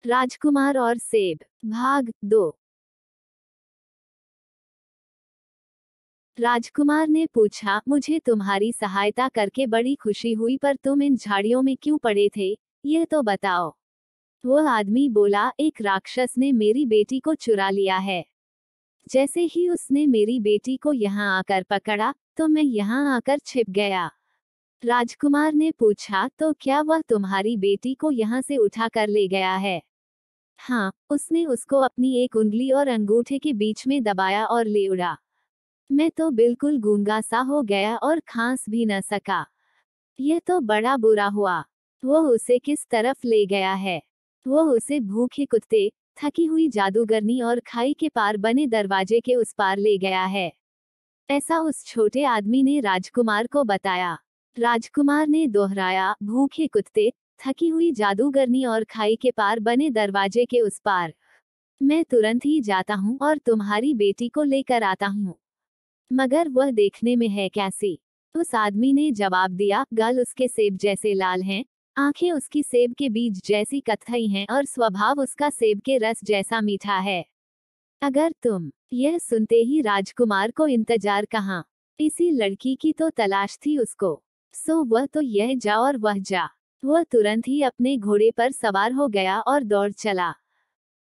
राजकुमार और सेब, भाग 2। राजकुमार ने पूछा, मुझे तुम्हारी सहायता करके बड़ी खुशी हुई, पर तुम इन झाड़ियों में क्यों पड़े थे, यह तो बताओ। वो आदमी बोला, एक राक्षस ने मेरी बेटी को चुरा लिया है। जैसे ही उसने मेरी बेटी को यहाँ आकर पकड़ा, तो मैं यहाँ आकर छिप गया। राजकुमार ने पूछा, तो क्या वह तुम्हारी बेटी को यहाँ से उठा कर ले गया है? हाँ, उसने उसको अपनी एक उंगली और अंगूठे के बीच में दबाया और ले उड़ा। मैं तो बिल्कुल गूंगा सा हो गया और खांस भी न सका। यह तो बड़ा बुरा हुआ। वो उसे किस तरफ ले गया है? वो उसे भूखे कुत्ते, थकी हुई जादूगरनी और खाई के पार बने दरवाजे के उस पार ले गया है। ऐसा उस छोटे आदमी ने राजकुमार को बताया। राजकुमार ने दोहराया, भूखे कुत्ते, थकी हुई जादूगरनी और खाई के पार बने दरवाजे के उस पार। मैं तुरंत ही जाता हूँ और तुम्हारी बेटी को लेकर आता हूँ। मगर वह देखने में है कैसी? उस आदमी ने जवाब दिया, गाल उसके सेब जैसे लाल हैं, आंखें उसकी सेब के बीज जैसी कत्थई हैं और स्वभाव उसका सेब के रस जैसा मीठा है। अगर तुम। यह सुनते ही राजकुमार को इंतजार कहाँ, इसी लड़की की तो तलाश थी उसको। सो वह तो यह जा और वह जा। वह तुरंत ही अपने घोड़े पर सवार हो गया और दौड़ चला।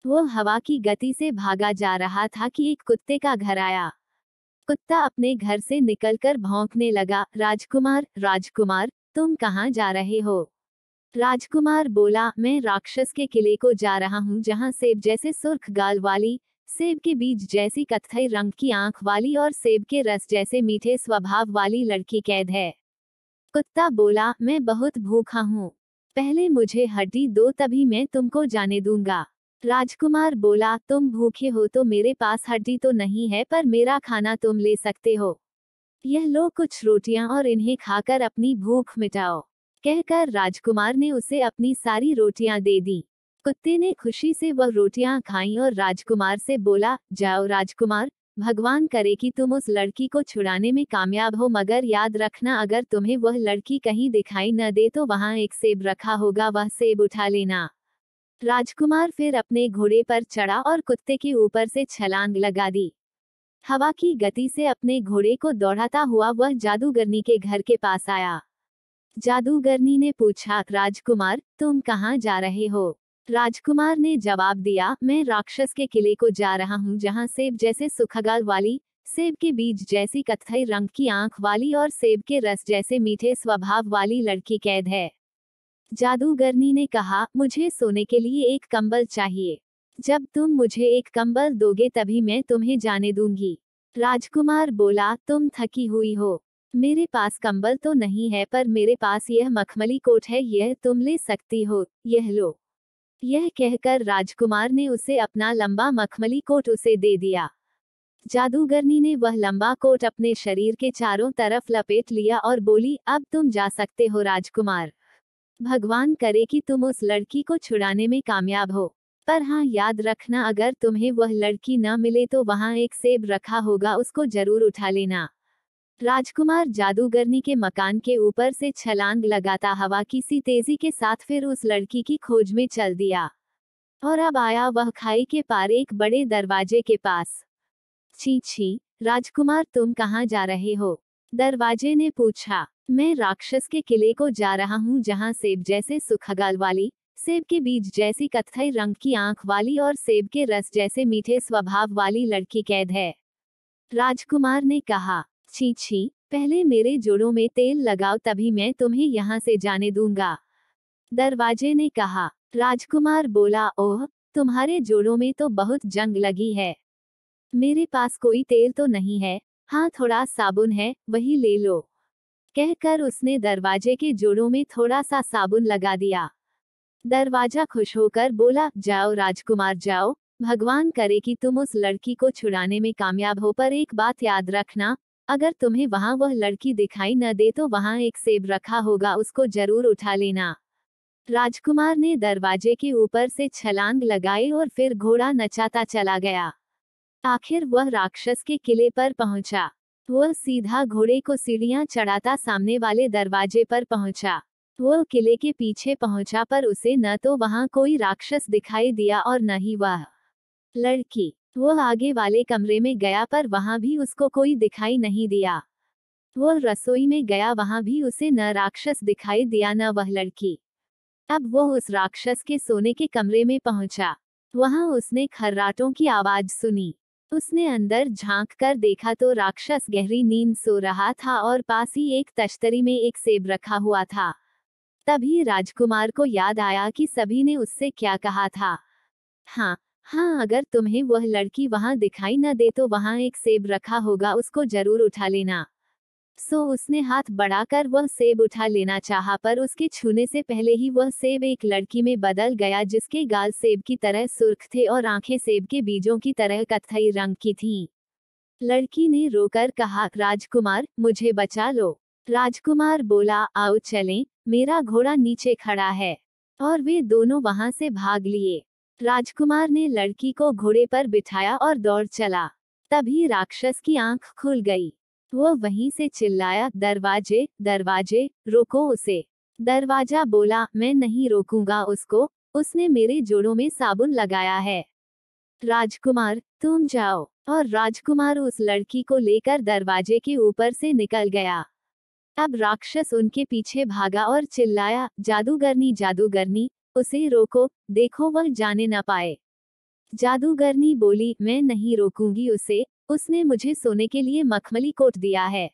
वो हवा की गति से भागा जा रहा था कि एक कुत्ते का घर आया। कुत्ता अपने घर से निकलकर भौंकने लगा, राजकुमार, राजकुमार, तुम कहाँ जा रहे हो? राजकुमार बोला, मैं राक्षस के किले को जा रहा हूँ, जहाँ सेब जैसे सुर्ख गाल वाली, सेब के बीज जैसी कत्थई रंग की आंख वाली और सेब के रस जैसे मीठे स्वभाव वाली लड़की कैद है। कुत्ता बोला, मैं बहुत भूखा हूँ, पहले मुझे हड्डी दो, तभी मैं तुमको जाने दूंगा। राजकुमार बोला, तुम भूखे हो तो मेरे पास हड्डी तो नहीं है, पर मेरा खाना तुम ले सकते हो। यह लो कुछ रोटियां और इन्हें खाकर अपनी भूख मिटाओ। कहकर राजकुमार ने उसे अपनी सारी रोटियां दे दी। कुत्ते ने खुशी से वह रोटियां खाईं और राजकुमार से बोला, जाओ राजकुमार, भगवान करे कि तुम उस लड़की को छुड़ाने में कामयाब हो, मगर याद रखना, अगर तुम्हें वह लड़की कहीं दिखाई न दे तो वहां एक सेब रखा होगा, वह सेब उठा लेना। राजकुमार फिर अपने घोड़े पर चढ़ा और कुत्ते के ऊपर से छलांग लगा दी। हवा की गति से अपने घोड़े को दौड़ाता हुआ वह जादूगरनी के घर के पास आया। जादूगरनी ने पूछा, राजकुमार, तुम कहाँ जा रहे हो? राजकुमार ने जवाब दिया, मैं राक्षस के किले को जा रहा हूँ, जहाँ सेब जैसे सुखगाल वाली, सेब के बीज जैसी कत्थई रंग की आंख वाली और सेब के रस जैसे मीठे स्वभाव वाली लड़की कैद है। जादूगरनी ने कहा, मुझे सोने के लिए एक कंबल चाहिए। जब तुम मुझे एक कंबल दोगे तभी मैं तुम्हें जाने दूंगी। राजकुमार बोला, तुम थकी हुई हो, मेरे पास कंबल तो नहीं है, पर मेरे पास यह मखमली कोट है, यह तुम ले सकती हो, यह लो। यह कहकर राजकुमार ने उसे अपना लंबा मखमली कोट उसे दे दिया। जादूगरनी ने वह लंबा कोट अपने शरीर के चारों तरफ लपेट लिया और बोली, अब तुम जा सकते हो राजकुमार। भगवान करे कि तुम उस लड़की को छुड़ाने में कामयाब हो। पर हाँ, याद रखना, अगर तुम्हें वह लड़की न मिले तो वहाँ एक सेब रखा होगा, उसको जरूर उठा लेना। राजकुमार जादूगरनी के मकान के ऊपर से छलांग लगाता हवा की सी तेजी के साथ फिर उस लड़की की खोज में चल दिया। और अब आया वह खाई के पार एक बड़े दरवाजे के पास। छी छी, राजकुमार, तुम कहाँ जा रहे हो? दरवाजे ने पूछा। मैं राक्षस के किले को जा रहा हूँ, जहाँ सेब जैसे सुखगाल वाली, सेब के बीज जैसी कत्थई रंग की आंख वाली और सेब के रस जैसे मीठे स्वभाव वाली लड़की कैद है। राजकुमार ने कहा, छी छी, पहले मेरे जोड़ों में तेल लगाओ, तभी मैं तुम्हें यहाँ से जाने दूंगा। दरवाजे ने कहा। राजकुमार बोला, ओह, तुम्हारे जोड़ों में तो बहुत जंग लगी है। मेरे पास कोई तेल तो नहीं है, हाँ थोड़ा साबुन है, वही ले लो। कहकर उसने दरवाजे के जोड़ों में थोड़ा सा साबुन लगा दिया। दरवाजा खुश होकर बोला, जाओ राजकुमार जाओ, भगवान करे कि तुम उस लड़की को छुड़ाने में कामयाब हो, पर एक बात याद रखना, अगर तुम्हें वहां वह लड़की दिखाई न दे तो वहां एक सेब रखा होगा, उसको जरूर उठा लेना। राजकुमार ने दरवाजे के ऊपर से छलांग लगाई और फिर घोड़ा नचाता चला गया। आखिर वह राक्षस के किले पर पहुंचा। वह सीधा घोड़े को सीढ़ियां चढ़ाता सामने वाले दरवाजे पर पहुंचा। वो किले के पीछे पहुंचा पर उसे न तो वहां कोई राक्षस दिखाई दिया और न ही वह लड़की। वो आगे वाले कमरे में गया पर वहां भी उसको कोई दिखाई नहीं दिया। वो रसोई में गया, वहां भी उसे न राक्षस दिखाई दिया न वह लड़की। अब वो उस राक्षस के सोने के कमरे में पहुंचा। वहां उसने खर्राटों की आवाज सुनी। उसने अंदर झांक कर देखा तो राक्षस गहरी नींद सो रहा था और पास ही एक तश्तरी में एक सेब रखा हुआ था। तभी राजकुमार को याद आया कि सभी ने उससे क्या कहा था। हाँ, हाँ, अगर तुम्हें वह लड़की वहां दिखाई न दे तो वहां एक सेब रखा होगा, उसको जरूर उठा लेना। सो उसने हाथ बढ़ाकर वह सेब उठा लेना चाहा पर उसके छूने से पहले ही वह सेब एक लड़की में बदल गया जिसके गाल सेब की तरह सुर्ख थे और आंखें सेब के बीजों की तरह कत्थई रंग की थीं। लड़की ने रोकर कहा, राजकुमार, मुझे बचा लो। राजकुमार बोला, आओ चलें, मेरा घोड़ा नीचे खड़ा है। और वे दोनों वहां से भाग लिए। राजकुमार ने लड़की को घोड़े पर बिठाया और दौड़ चला। तभी राक्षस की आंख खुल गई। वो वहीं से चिल्लाया, दरवाजे, दरवाजे, रोको उसे। दरवाजा बोला, मैं नहीं रोकूंगा उसको, उसने मेरे जोड़ों में साबुन लगाया है। राजकुमार, तुम जाओ। और राजकुमार उस लड़की को लेकर दरवाजे के ऊपर से निकल गया। अब राक्षस उनके पीछे भागा और चिल्लाया, जादूगरनी, जादूगरनी, उसे रोको, देखो वह जाने न पाए। जादूगरनी बोली, मैं नहीं रोकूंगी उसे, उसने मुझे सोने के लिए मखमली कोट दिया है।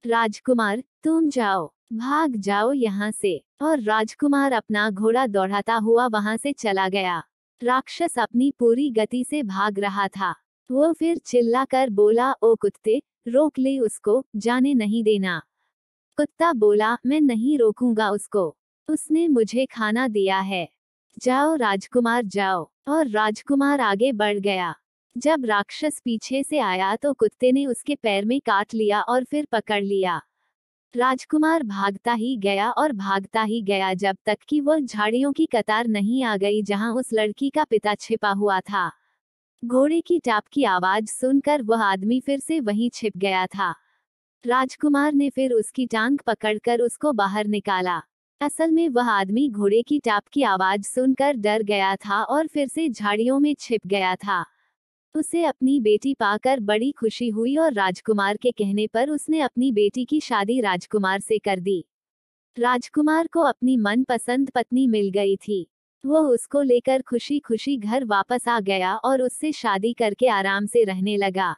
राजकुमार, तुम जाओ, भाग जाओ यहाँ से। और राजकुमार अपना घोड़ा दौड़ाता हुआ वहां से चला गया। राक्षस अपनी पूरी गति से भाग रहा था। वो फिर चिल्लाकर बोला, ओ कुत्ते, रोक ले उसको, जाने नहीं देना। कुत्ता बोला, मैं नहीं रोकूंगा उसको, उसने मुझे खाना दिया है। जाओ राजकुमार, जाओ। और राजकुमार आगे बढ़ गया। जब राक्षस पीछे से आया तो कुत्ते ने उसके पैर में काट लिया और फिर पकड़ लिया। राजकुमार भागता ही गया और भागता ही गया जब तक कि वह झाड़ियों की कतार नहीं आ गई जहां उस लड़की का पिता छिपा हुआ था। घोड़े की टाप की आवाज सुनकर वह आदमी फिर से वहीं छिप गया था। राजकुमार ने फिर उसकी टांग पकड़कर उसको बाहर निकाला। असल में वह आदमी घोड़े की टाप की आवाज सुनकर डर गया था और फिर से झाड़ियों में छिप गया था। उसे अपनी बेटी पाकर बड़ी खुशी हुई और राजकुमार के कहने पर उसने अपनी बेटी की शादी राजकुमार से कर दी। राजकुमार को अपनी मनपसंद पत्नी मिल गई थी। वो उसको लेकर खुशी खुशी घर वापस आ गया और उससे शादी करके आराम से रहने लगा।